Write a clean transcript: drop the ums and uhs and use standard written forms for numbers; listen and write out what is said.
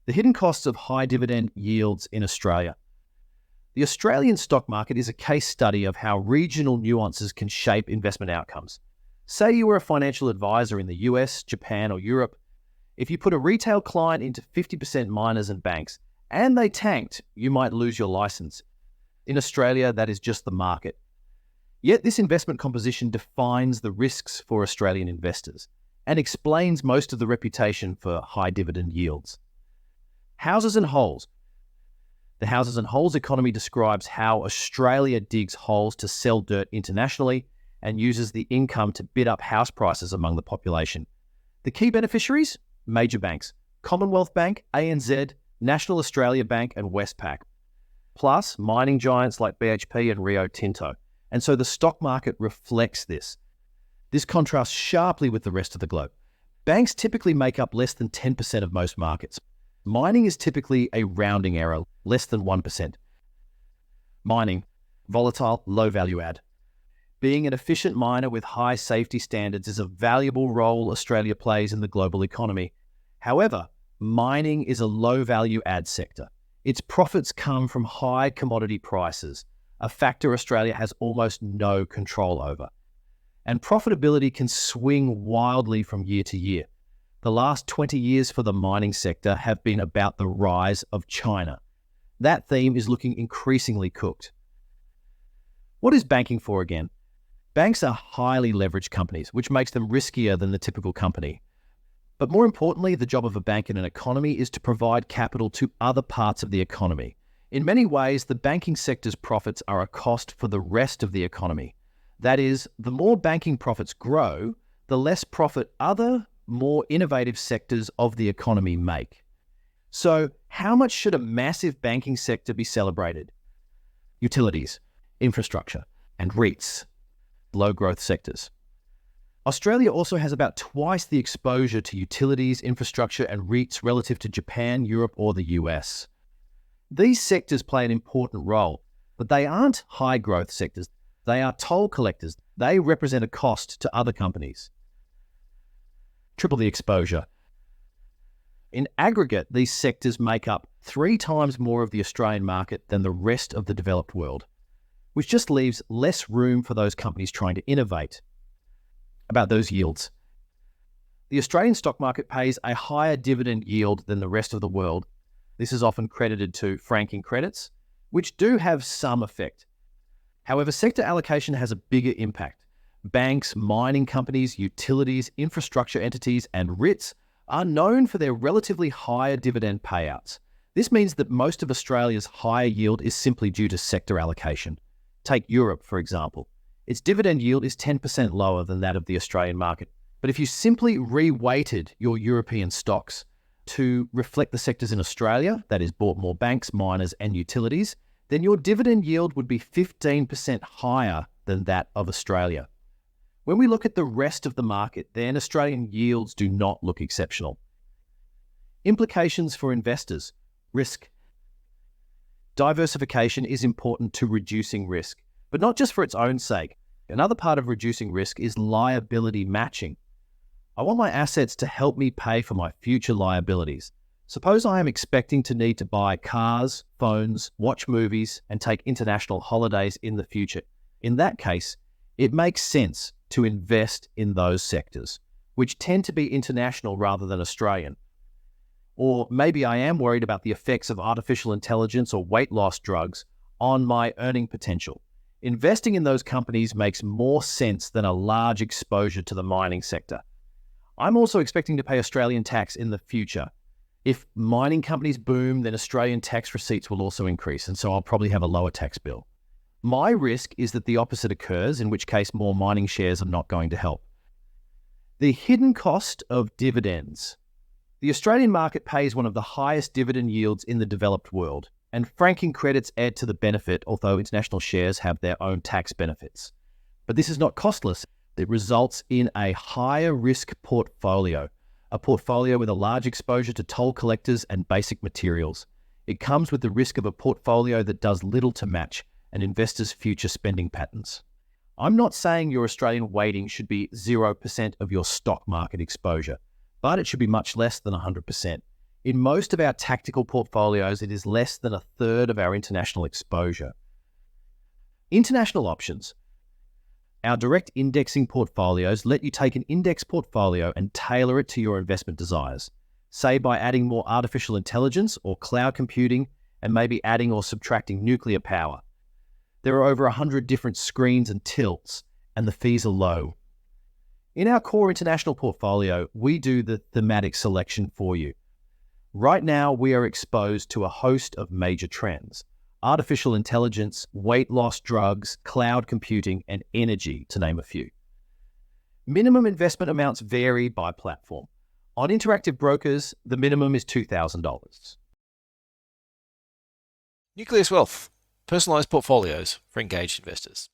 The hidden costs of high dividend yields in Australia. The Australian stock market is a case study of how regional nuances can shape investment outcomes. Say you were a financial advisor in the US, Japan, or Europe. If you put a retail client into 50% miners and banks, and they tanked, you might lose your license. In Australia, that is just the market. Yet this investment composition defines the risks for Australian investors and explains most of the reputation for high dividend yields. Houses and holes. The houses and holes economy describes how Australia digs holes to sell dirt internationally and uses the income to bid up house prices among the population. The key beneficiaries? Major banks: Commonwealth Bank, ANZ, National Australia Bank, and Westpac. Plus mining giants like BHP and Rio Tinto. And so the stock market reflects this. This contrasts sharply with the rest of the globe. Banks typically make up less than 10% of most markets. Mining is typically a rounding error, less than 1%. Mining, volatile, low value add. Being an efficient miner with high safety standards is a valuable role Australia plays in the global economy. However, mining is a low value add sector. Its profits come from high commodity prices, a factor Australia has almost no control over. And profitability can swing wildly from year to year. The last 20 years for the mining sector have been about the rise of China. That theme is looking increasingly cooked. What is banking for again? Banks are highly leveraged companies, which makes them riskier than the typical company. But more importantly, the job of a bank in an economy is to provide capital to other parts of the economy. In many ways, the banking sector's profits are a cost for the rest of the economy. That is, the more banking profits grow, the less profit other, more innovative sectors of the economy make. So, how much should a massive banking sector be celebrated? Utilities, infrastructure, and REITs, low growth sectors. Australia also has about twice the exposure to utilities, infrastructure, and REITs relative to Japan, Europe, or the US. These sectors play an important role, but they aren't high growth sectors. They are toll collectors. They represent a cost to other companies. Triple the exposure. In aggregate, these sectors make up 3 times more of the Australian market than the rest of the developed world, which just leaves less room for those companies trying to innovate. About those yields. The Australian stock market pays a higher dividend yield than the rest of the world. This is often credited to franking credits, which do have some effect. However, sector allocation has a bigger impact. Banks, mining companies, utilities, infrastructure entities, and REITs are known for their relatively higher dividend payouts. This means that most of Australia's higher yield is simply due to sector allocation. Take Europe, for example. Its dividend yield is 10% lower than that of the Australian market. But if you simply re-weighted your European stocks to reflect the sectors in Australia, that is, bought more banks, miners, and utilities, then your dividend yield would be 15% higher than that of Australia. When we look at the rest of the market, then Australian yields do not look exceptional. Implications for investors. Risk. Diversification is important to reducing risk, but not just for its own sake. Another part of reducing risk is liability matching. I want my assets to help me pay for my future liabilities. Suppose I am expecting to need to buy cars, phones, watch movies, and take international holidays in the future. In that case, it makes sense to invest in those sectors, which tend to be international rather than Australian. Or maybe I am worried about the effects of artificial intelligence or weight loss drugs on my earning potential. Investing in those companies makes more sense than a large exposure to the mining sector. I'm also expecting to pay Australian tax in the future. If mining companies boom, then Australian tax receipts will also increase, and so I'll probably have a lower tax bill. My risk is that the opposite occurs, in which case more mining shares are not going to help. The hidden cost of dividends. The Australian market pays one of the highest dividend yields in the developed world, and franking credits add to the benefit, although international shares have their own tax benefits. But this is not costless. It results in a higher risk portfolio, a portfolio with a large exposure to toll collectors and basic materials. It comes with the risk of a portfolio that does little to match an investor's future spending patterns. I'm not saying your Australian weighting should be 0% of your stock market exposure, but it should be much less than 100%. In most of our tactical portfolios, it is less than a third of our international exposure. International options. Our direct indexing portfolios let you take an index portfolio and tailor it to your investment desires, say by adding more artificial intelligence or cloud computing, and maybe adding or subtracting nuclear power. There are over 100 different screens and tilts, and the fees are low. In our core international portfolio, we do the thematic selection for you. Right now, we are exposed to a host of major trends: artificial intelligence, weight loss drugs, cloud computing, and energy, to name a few. Minimum investment amounts vary by platform. On Interactive Brokers, the minimum is $2,000. Nucleus Wealth, personalised portfolios for engaged investors.